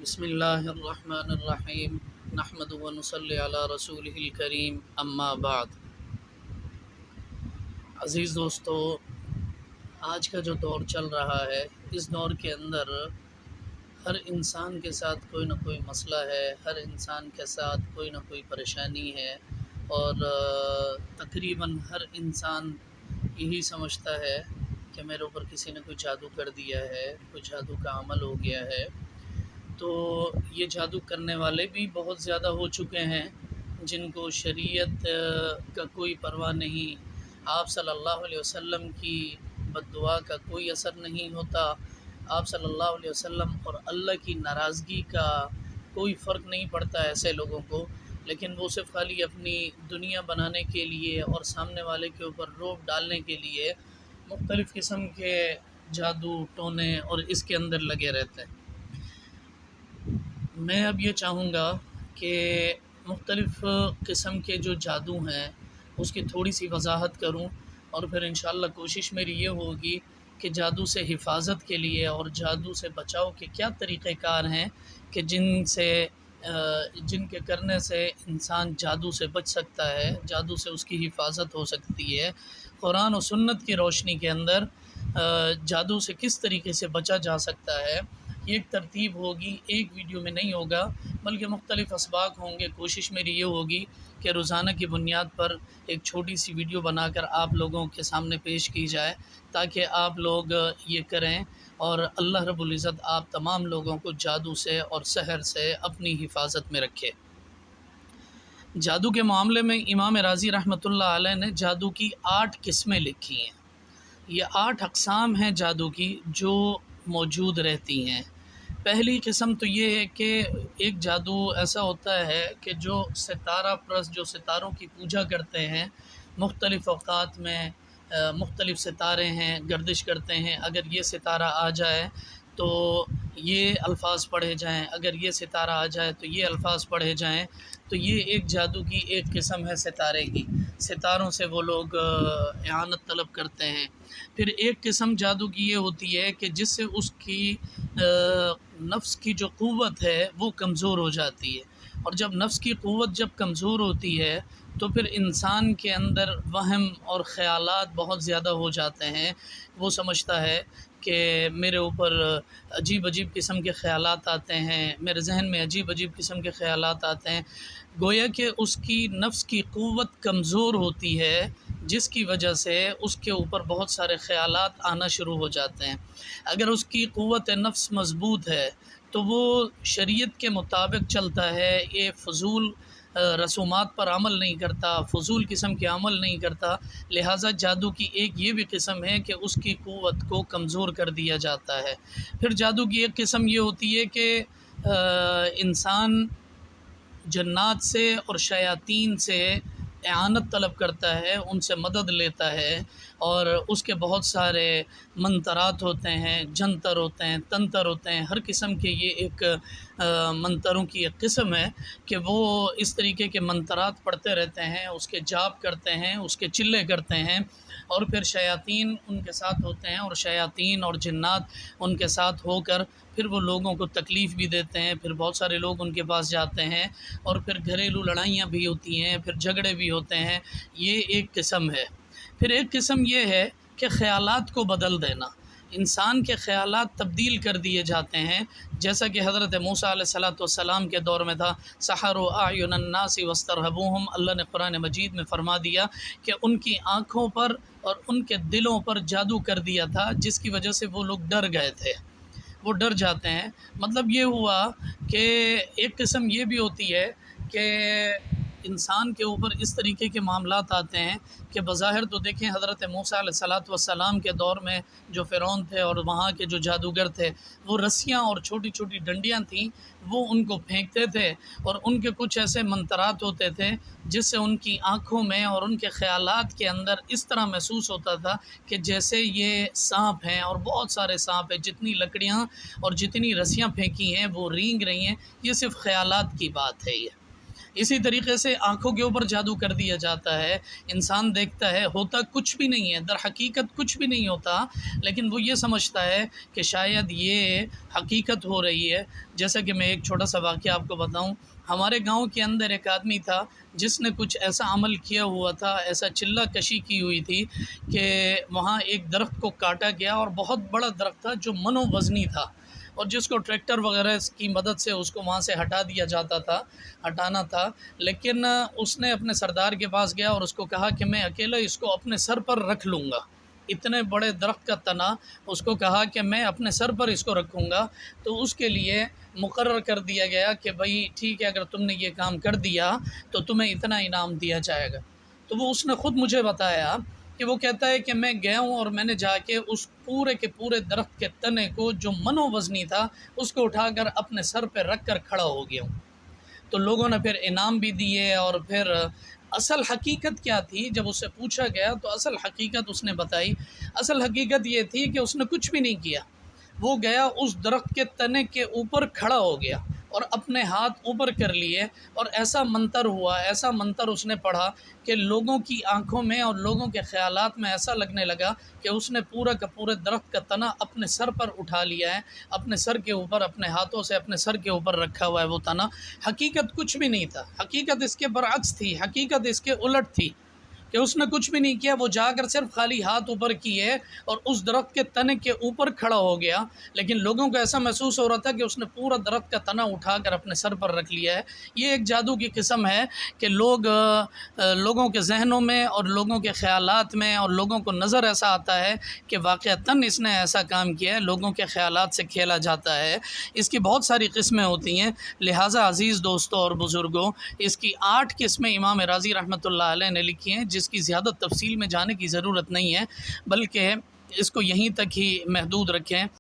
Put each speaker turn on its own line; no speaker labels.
بسم اللہ الرحمن الرحیم نحمد و نصلی علی رسول الکریم اما بعد۔ عزیز دوستو، آج کا جو دور چل رہا ہے، اس دور کے اندر ہر انسان کے ساتھ کوئی نہ کوئی مسئلہ ہے، ہر انسان کے ساتھ کوئی نہ کوئی پریشانی ہے، اور تقریباً ہر انسان یہی سمجھتا ہے کہ میرے اوپر کسی نے کوئی جادو کر دیا ہے، کوئی جادو کا عمل ہو گیا ہے۔ تو یہ جادو کرنے والے بھی بہت زیادہ ہو چکے ہیں، جن کو شریعت کا کوئی پرواہ نہیں، آپ صلی اللہ علیہ وسلم کی بد دعا کا کوئی اثر نہیں ہوتا، آپ صلی اللہ علیہ وسلم اور اللہ کی ناراضگی کا کوئی فرق نہیں پڑتا ایسے لوگوں کو، لیکن وہ صرف خالی اپنی دنیا بنانے کے لیے اور سامنے والے کے اوپر رعب ڈالنے کے لیے مختلف قسم کے جادو ٹونے اور اس کے اندر لگے رہتے ہیں۔ میں اب یہ چاہوں گا کہ مختلف قسم کے جو جادو ہیں اس کی تھوڑی سی وضاحت کروں، اور پھر انشاءاللہ کوشش میری یہ ہوگی کہ جادو سے حفاظت کے لیے اور جادو سے بچاؤ کے کیا طریقہ کار ہیں کہ جن کے کرنے سے انسان جادو سے بچ سکتا ہے، جادو سے اس کی حفاظت ہو سکتی ہے۔ قرآن و سنت کی روشنی کے اندر جادو سے کس طریقے سے بچا جا سکتا ہے، یہ ایک ترتیب ہوگی، ایک ویڈیو میں نہیں ہوگا بلکہ مختلف اسباق ہوں گے۔ کوشش میری یہ ہوگی کہ روزانہ کی بنیاد پر ایک چھوٹی سی ویڈیو بنا کر آپ لوگوں کے سامنے پیش کی جائے، تاکہ آپ لوگ یہ کریں اور اللہ رب العزت آپ تمام لوگوں کو جادو سے اور سحر سے اپنی حفاظت میں رکھے۔ جادو کے معاملے میں امام رازی رحمۃ اللہ علیہ نے جادو کی 8 قسمیں لکھی ہیں۔ یہ 8 اقسام ہیں جادو کی جو موجود رہتی ہیں۔ پہلی قسم تو یہ ہے کہ ایک جادو ایسا ہوتا ہے کہ جو ستارہ پرست، جو ستاروں کی پوجا کرتے ہیں، مختلف اوقات میں مختلف ستارے ہیں، گردش کرتے ہیں، اگر یہ ستارہ آ جائے تو یہ الفاظ پڑھے جائیں، اگر یہ ستارہ آ جائے تو یہ الفاظ پڑھے جائیں، تو یہ ایک جادو کی ایک قسم ہے ستارے کی، ستاروں سے وہ لوگ اعانت طلب کرتے ہیں۔ پھر ایک قسم جادو کی یہ ہوتی ہے کہ جس سے اس کی نفس کی جو قوت ہے وہ کمزور ہو جاتی ہے، اور جب نفس کی قوت جب کمزور ہوتی ہے تو پھر انسان کے اندر وہم اور خیالات بہت زیادہ ہو جاتے ہیں۔ وہ سمجھتا ہے کہ میرے اوپر عجیب عجیب قسم کے خیالات آتے ہیں، میرے ذہن میں عجیب عجیب قسم کے خیالات آتے ہیں، گویا کہ اس کی نفس کی قوت کمزور ہوتی ہے، جس کی وجہ سے اس کے اوپر بہت سارے خیالات آنا شروع ہو جاتے ہیں۔ اگر اس کی قوت نفس مضبوط ہے تو وہ شریعت کے مطابق چلتا ہے، یہ فضول رسومات پر عمل نہیں کرتا، فضول قسم کے عمل نہیں کرتا، لہٰذا جادو کی ایک یہ بھی قسم ہے کہ اس کی قوت کو کمزور کر دیا جاتا ہے۔ پھر جادو کی ایک قسم یہ ہوتی ہے کہ انسان جنات سے اور شیاطین سے اعانت طلب کرتا ہے، ان سے مدد لیتا ہے، اور اس کے بہت سارے منترات ہوتے ہیں، جنتر ہوتے ہیں، تنتر ہوتے ہیں، ہر قسم کے یہ ایک منتروں کی ایک قسم ہے کہ وہ اس طریقے کے منترات پڑھتے رہتے ہیں، اس کے جاپ کرتے ہیں، اس کے چلے کرتے ہیں، اور پھر شیاطین ان کے ساتھ ہوتے ہیں، اور شیاطین اور جنات ان کے ساتھ ہو کر پھر وہ لوگوں کو تکلیف بھی دیتے ہیں، پھر بہت سارے لوگ ان کے پاس جاتے ہیں، اور پھر گھریلو لڑائیاں بھی ہوتی ہیں، پھر جھگڑے بھی ہوتے ہیں۔ یہ ایک قسم ہے۔ پھر ایک قسم یہ ہے کہ خیالات کو بدل دینا، انسان کے خیالات تبدیل کر دیے جاتے ہیں، جیسا کہ حضرت موسیٰ علیہ السلام کے دور میں تھا، سحروا اعین الناس واسترہبوہم، اللہ نے قرآن مجید میں فرما دیا کہ ان کی آنکھوں پر اور ان کے دلوں پر جادو کر دیا تھا، جس کی وجہ سے وہ لوگ ڈر گئے تھے، وہ ڈر جاتے ہیں۔ مطلب یہ ہوا کہ ایک قسم یہ بھی ہوتی ہے کہ انسان کے اوپر اس طریقے کے معاملات آتے ہیں کہ بظاہر تو دیکھیں حضرت موسیٰ علیہ السلام کے دور میں جو فرعون تھے اور وہاں کے جو جادوگر تھے، وہ رسیاں اور چھوٹی چھوٹی ڈنڈیاں تھیں، وہ ان کو پھینکتے تھے، اور ان کے کچھ ایسے منترات ہوتے تھے جس سے ان کی آنکھوں میں اور ان کے خیالات کے اندر اس طرح محسوس ہوتا تھا کہ جیسے یہ سانپ ہیں، اور بہت سارے سانپ ہیں، جتنی لکڑیاں اور جتنی رسیاں پھینکی ہیں وہ رینگ رہی ہیں، یہ صرف خیالات کی بات ہے۔ اسی طریقے سے آنکھوں کے اوپر جادو کر دیا جاتا ہے، انسان دیکھتا ہے ہوتا کچھ بھی نہیں ہے، در حقیقت کچھ بھی نہیں ہوتا، لیکن وہ یہ سمجھتا ہے کہ شاید یہ حقیقت ہو رہی ہے۔ جیسا کہ میں ایک چھوٹا سا واقعہ آپ کو بتاؤں، ہمارے گاؤں کے اندر ایک آدمی تھا جس نے کچھ ایسا عمل کیا ہوا تھا، ایسا چلہ کشی کی ہوئی تھی کہ وہاں ایک درخت کو کاٹا گیا، اور بہت بڑا درخت تھا جو منو وزنی تھا، اور جس کو ٹریکٹر وغیرہ کی مدد سے اس کو وہاں سے ہٹا دیا جاتا تھا، ہٹانا تھا، لیکن اس نے اپنے سردار کے پاس گیا اور اس کو کہا کہ میں اکیلا اس کو اپنے سر پر رکھ لوں گا۔ اتنے بڑے درخت کا تنا، اس کو کہا کہ میں اپنے سر پر اس کو رکھوں گا، تو اس کے لیے مقرر کر دیا گیا کہ بھائی ٹھیک ہے، اگر تم نے یہ کام کر دیا تو تمہیں اتنا انعام دیا جائے گا۔ تو وہ اس نے خود مجھے بتایا کہ وہ کہتا ہے کہ میں گیا ہوں اور میں نے جا کے اس پورے کے پورے درخت کے تنے کو جو منو وزنی تھا اس کو اٹھا کر اپنے سر پہ رکھ کر کھڑا ہو گیا ہوں۔ تو لوگوں نے پھر انعام بھی دیے، اور پھر اصل حقیقت کیا تھی جب اس سے پوچھا گیا تو اصل حقیقت اس نے بتائی۔ اصل حقیقت یہ تھی کہ اس نے کچھ بھی نہیں کیا، وہ گیا اس درخت کے تنے کے اوپر کھڑا ہو گیا اور اپنے ہاتھ اوپر کر لیے، اور ایسا منتر ہوا، ایسا منتر اس نے پڑھا کہ لوگوں کی آنکھوں میں اور لوگوں کے خیالات میں ایسا لگنے لگا کہ اس نے پورا کا پورے درخت کا تنا اپنے سر پر اٹھا لیا ہے، اپنے سر کے اوپر، اپنے ہاتھوں سے اپنے سر کے اوپر رکھا ہوا ہے وہ تنا۔ حقیقت کچھ بھی نہیں تھا، حقیقت اس کے برعکس تھی، حقیقت اس کے الٹ تھی کہ اس نے کچھ بھی نہیں کیا، وہ جا کر صرف خالی ہاتھ اوپر کیے اور اس درخت کے تنے کے اوپر کھڑا ہو گیا، لیکن لوگوں کو ایسا محسوس ہو رہا تھا کہ اس نے پورا درخت کا تنا اٹھا کر اپنے سر پر رکھ لیا ہے۔ یہ ایک جادو کی قسم ہے کہ لوگوں کے ذہنوں میں اور لوگوں کے خیالات میں اور لوگوں کو نظر ایسا آتا ہے کہ واقعتاً اس نے ایسا کام کیا ہے، لوگوں کے خیالات سے کھیلا جاتا ہے۔ اس کی بہت ساری قسمیں ہوتی ہیں، لہٰذا عزیز دوستوں اور بزرگوں، اس کی 8 قسمیں امام رازی رحمۃ اللہ علیہ نے لکھی ہیں، جس کی زیادہ تفصیل میں جانے کی ضرورت نہیں ہے، بلکہ اس کو یہیں تک ہی محدود رکھیں۔